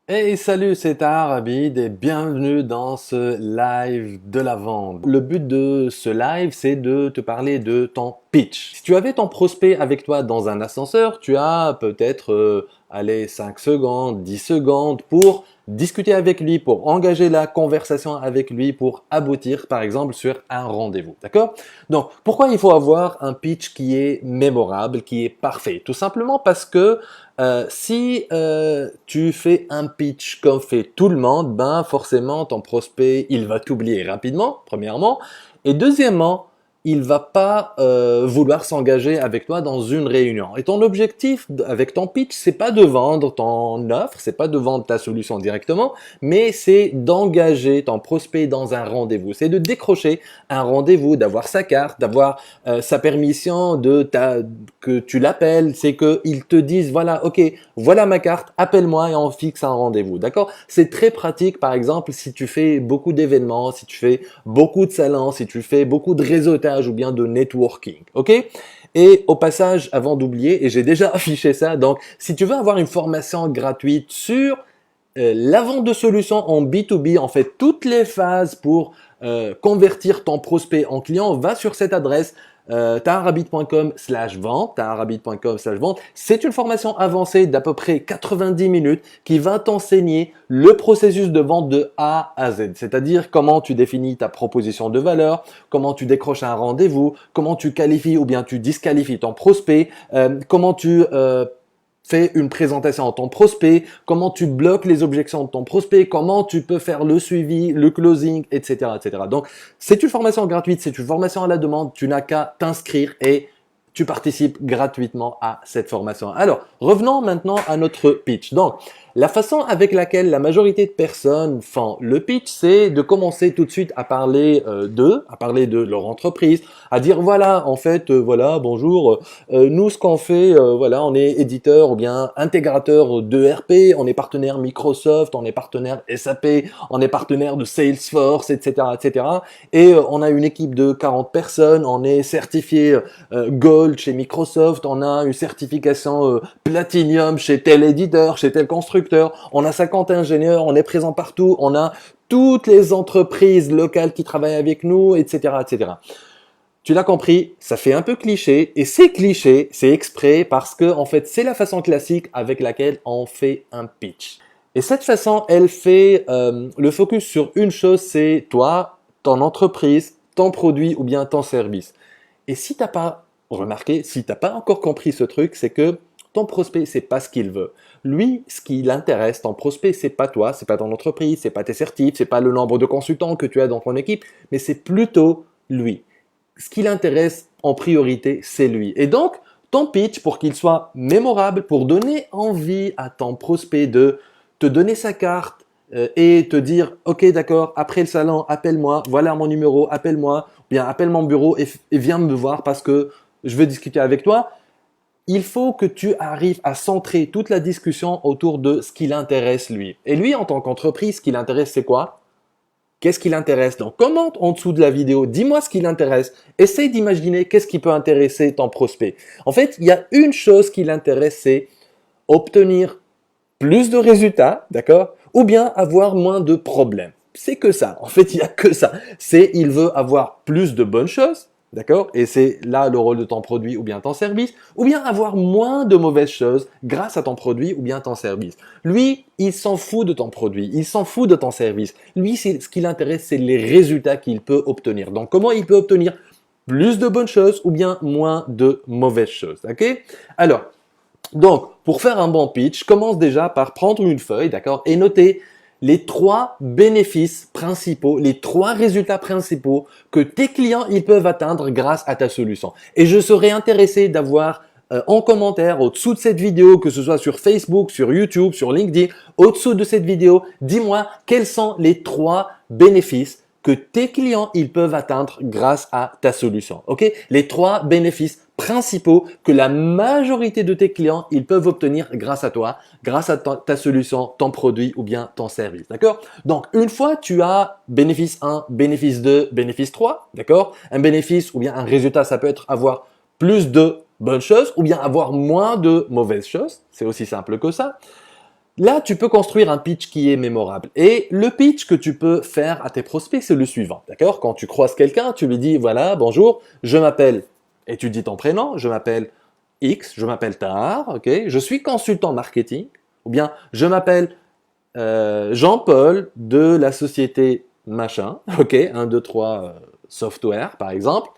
Hey, salut, c'est Tahar Abid et bienvenue dans ce live de la vente. Le but de ce live, c'est de te parler de ton pitch. Si tu avais ton prospect avec toi dans un ascenseur, tu as peut-être, allez, 5 secondes, 10 secondes pour discuter avec lui, pour engager la conversation avec lui, pour aboutir, par exemple, sur un rendez-vous. D'accord? Donc, pourquoi il faut avoir un pitch qui est mémorable, qui est parfait? Tout simplement parce que si tu fais un pitch comme fait tout le monde, ben forcément ton prospect il va t'oublier rapidement, premièrement, et deuxièmement, il va pas vouloir s'engager avec toi dans une réunion. Et ton objectif avec ton pitch, c'est pas de vendre ton offre, c'est pas de vendre ta solution directement, mais c'est d'engager ton prospect dans un rendez-vous. C'est de décrocher un rendez-vous, d'avoir sa carte, d'avoir sa permission que tu l'appelles, c'est qu'ils te disent voilà, ok, voilà ma carte, appelle-moi et on fixe un rendez-vous. D'accord? C'est très pratique, par exemple, si tu fais beaucoup d'événements, si tu fais beaucoup de salons, si tu fais beaucoup de réseautage ou bien de networking. Ok? Et au passage, avant d'oublier, et j'ai déjà affiché ça, donc si tu veux avoir une formation gratuite sur la vente de solutions en B2B, en fait, toutes les phases pour convertir ton prospect en client, va sur cette adresse taharabit.com/vente, taharabit.com/vente. C'est une formation avancée d'à peu près 90 minutes qui va t'enseigner le processus de vente de A à Z, c'est-à-dire comment tu définis ta proposition de valeur, comment tu décroches un rendez-vous, comment tu qualifies ou bien tu disqualifies ton prospect, comment tu fais une présentation à ton prospect, comment tu bloques les objections de ton prospect, comment tu peux faire le suivi, le closing, etc., etc. Donc, c'est une formation gratuite, c'est une formation à la demande. Tu n'as qu'à t'inscrire et tu participes gratuitement à cette formation. Alors, revenons maintenant à notre pitch. Donc, la façon avec laquelle la majorité de personnes font le pitch, c'est de commencer tout de suite à parler d'eux, à parler de leur entreprise, à dire voilà, en fait, voilà, bonjour, nous ce qu'on fait, voilà, on est éditeur ou bien intégrateur d'ERP, on est partenaire Microsoft, on est partenaire SAP, on est partenaire de Salesforce, etc., etc. Et on a une équipe de 40 personnes, on est certifié Gold chez Microsoft, on a une certification Platinum chez tel éditeur, chez tel constructeur, on a 50 ingénieurs, on est présent partout, on a toutes les entreprises locales qui travaillent avec nous, etc., etc. Tu l'as compris, ça fait un peu cliché, et c'est cliché, c'est exprès parce que en fait c'est la façon classique avec laquelle on fait un pitch. Et cette façon, elle fait le focus sur une chose, c'est toi, ton entreprise, ton produit ou bien ton service. Et si t'as pas remarqué, si t'as pas encore compris ce truc, c'est que ton prospect, c'est pas ce qu'il veut. Lui, ce qui l'intéresse, ton prospect, c'est pas toi, c'est pas ton entreprise, c'est pas tes certifs, c'est pas le nombre de consultants que tu as dans ton équipe, mais c'est plutôt lui. Ce qui l'intéresse en priorité, c'est lui. Et donc, ton pitch, pour qu'il soit mémorable, pour donner envie à ton prospect de te donner sa carte et te dire, ok, d'accord, après le salon, appelle-moi, voilà mon numéro, appelle-moi, ou bien appelle mon bureau et viens me voir parce que je veux discuter avec toi. Il faut que tu arrives à centrer toute la discussion autour de ce qui l'intéresse lui. Et lui, en tant qu'entreprise, ce qui l'intéresse, c'est quoi? Qu'est-ce qui l'intéresse? Donc, commente en dessous de la vidéo. Dis-moi ce qui l'intéresse. Essaye d'imaginer qu'est-ce qui peut intéresser ton prospect. En fait, il y a une chose qui l'intéresse, c'est obtenir plus de résultats, d'accord? Ou bien avoir moins de problèmes. C'est que ça. En fait, il n'y a que ça. C'est il veut avoir plus de bonnes choses, d'accord? Et c'est là le rôle de ton produit ou bien ton service, ou bien avoir moins de mauvaises choses grâce à ton produit ou bien ton service. Lui, il s'en fout de ton produit, il s'en fout de ton service. Lui, ce qui l'intéresse, c'est les résultats qu'il peut obtenir. Donc, comment il peut obtenir plus de bonnes choses ou bien moins de mauvaises choses, ok? Alors, donc, pour faire un bon pitch, commence déjà par prendre une feuille, d'accord, et noter les trois bénéfices principaux, les trois résultats principaux que tes clients ils peuvent atteindre grâce à ta solution. Et je serais intéressé d'avoir en commentaire au-dessous de cette vidéo, que ce soit sur Facebook, sur YouTube, sur LinkedIn, au-dessous de cette vidéo, dis-moi quels sont les trois bénéfices que tes clients ils peuvent atteindre grâce à ta solution. Ok? Les trois bénéfices principaux que la majorité de tes clients ils peuvent obtenir grâce à toi, grâce à ta solution, ton produit ou bien ton service. D'accord? Donc, une fois tu as bénéfice 1, bénéfice 2, bénéfice 3, d'accord? Un bénéfice ou bien un résultat, ça peut être avoir plus de bonnes choses ou bien avoir moins de mauvaises choses. C'est aussi simple que ça. Là, tu peux construire un pitch qui est mémorable. Et le pitch que tu peux faire à tes prospects, c'est le suivant. D'accord? Quand tu croises quelqu'un, tu lui dis, voilà, bonjour, je m'appelle, et tu dis ton prénom, je m'appelle X, je m'appelle Tahar, ok? Je suis consultant marketing, ou bien je m'appelle Jean-Paul de la société machin, ok? 1, 2, 3 software, par exemple.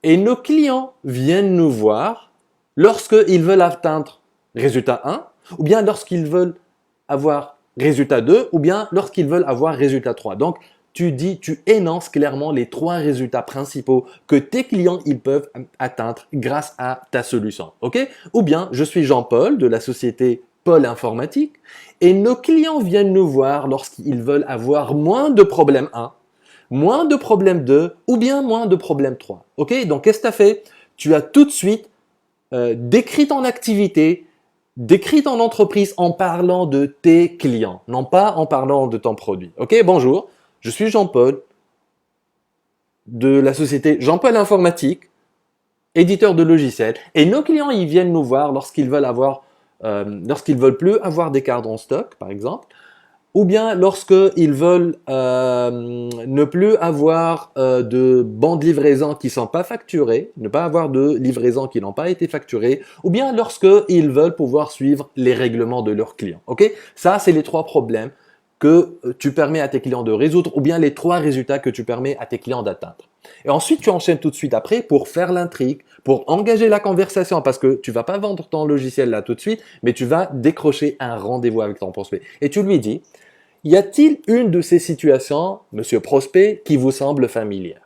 Et nos clients viennent nous voir lorsqu'ils veulent atteindre résultat 1, ou bien lorsqu'ils veulent avoir résultat 2, ou bien lorsqu'ils veulent avoir résultat 3. Donc, tu énonces clairement les 3 résultats principaux que tes clients ils peuvent atteindre grâce à ta solution. Ok? Ou bien, je suis Jean-Paul de la société Paul Informatique et nos clients viennent nous voir lorsqu'ils veulent avoir moins de problème 1, moins de problème 2 ou bien moins de problème 3. Ok? Donc, qu'est-ce que tu as fait? Tu as tout de suite décrit ton activité, décris ton entreprise en parlant de tes clients, non pas en parlant de ton produit. Ok, bonjour, je suis Jean-Paul de la société Jean-Paul Informatique, éditeur de logiciels, et nos clients ils viennent nous voir lorsqu'ils veulent plus avoir des cartes en stock, par exemple, ou bien lorsqu'ils veulent ne plus avoir de bons de livraison qui ne sont pas facturés, ne pas avoir de livraison qui n'ont pas été facturés, ou bien lorsqu'ils veulent pouvoir suivre les règlements de leurs clients. Ok? Ça, c'est les 3 problèmes que tu permets à tes clients de résoudre, ou bien les 3 résultats que tu permets à tes clients d'atteindre. Et ensuite, tu enchaînes tout de suite après pour faire l'intrigue, pour engager la conversation, parce que tu vas pas vendre ton logiciel là tout de suite, mais tu vas décrocher un rendez-vous avec ton prospect. Et tu lui dis, y a-t-il une de ces situations, monsieur prospect, qui vous semble familière?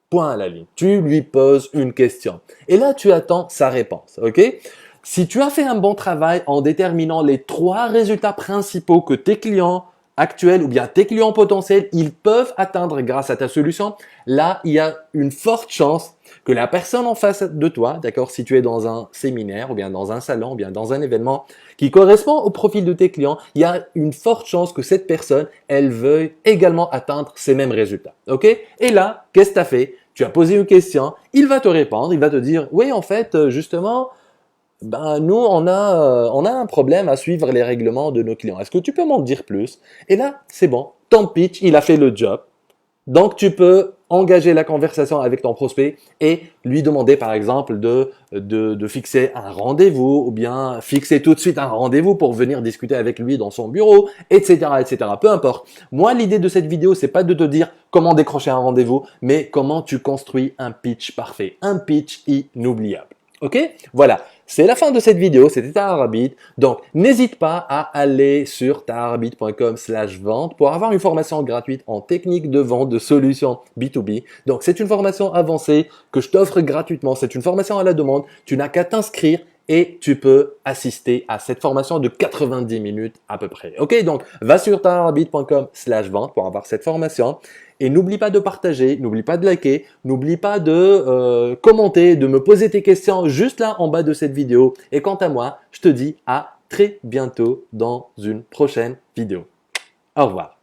Point à la ligne. Tu lui poses une question. Et là, tu attends sa réponse. Ok? Si tu as fait un bon travail en déterminant les 3 résultats principaux que tes clients actuels ou bien tes clients potentiels, ils peuvent atteindre grâce à ta solution, là, il y a une forte chance que la personne en face de toi, d'accord, si tu es dans un séminaire ou bien dans un salon ou bien dans un événement qui correspond au profil de tes clients, il y a une forte chance que cette personne, elle veuille également atteindre ces mêmes résultats. Ok? Et là, qu'est-ce que tu as fait? Tu as posé une question, il va te répondre, il va te dire, oui, en fait, justement, ben, nous, on a un problème à suivre les règlements de nos clients. Est-ce que tu peux m'en dire plus? Et là, c'est bon. Ton pitch, il a fait le job. Donc, tu peux engager la conversation avec ton prospect et lui demander, par exemple, de fixer un rendez-vous ou bien fixer tout de suite un rendez-vous pour venir discuter avec lui dans son bureau, etc., etc. Peu importe. Moi, l'idée de cette vidéo, c'est pas de te dire comment décrocher un rendez-vous, mais comment tu construis un pitch parfait, un pitch inoubliable. Ok? Voilà. C'est la fin de cette vidéo, c'était Taharabit. Donc, n'hésite pas à aller sur taharabit.com/vente pour avoir une formation gratuite en technique de vente de solutions B2B. Donc, c'est une formation avancée que je t'offre gratuitement. C'est une formation à la demande. Tu n'as qu'à t'inscrire et tu peux assister à cette formation de 90 minutes à peu près. Ok? Donc, va sur taharabit.com/vente pour avoir cette formation. Et n'oublie pas de partager, n'oublie pas de liker, n'oublie pas de commenter, de me poser tes questions juste là en bas de cette vidéo. Et quant à moi, je te dis à très bientôt dans une prochaine vidéo. Au revoir.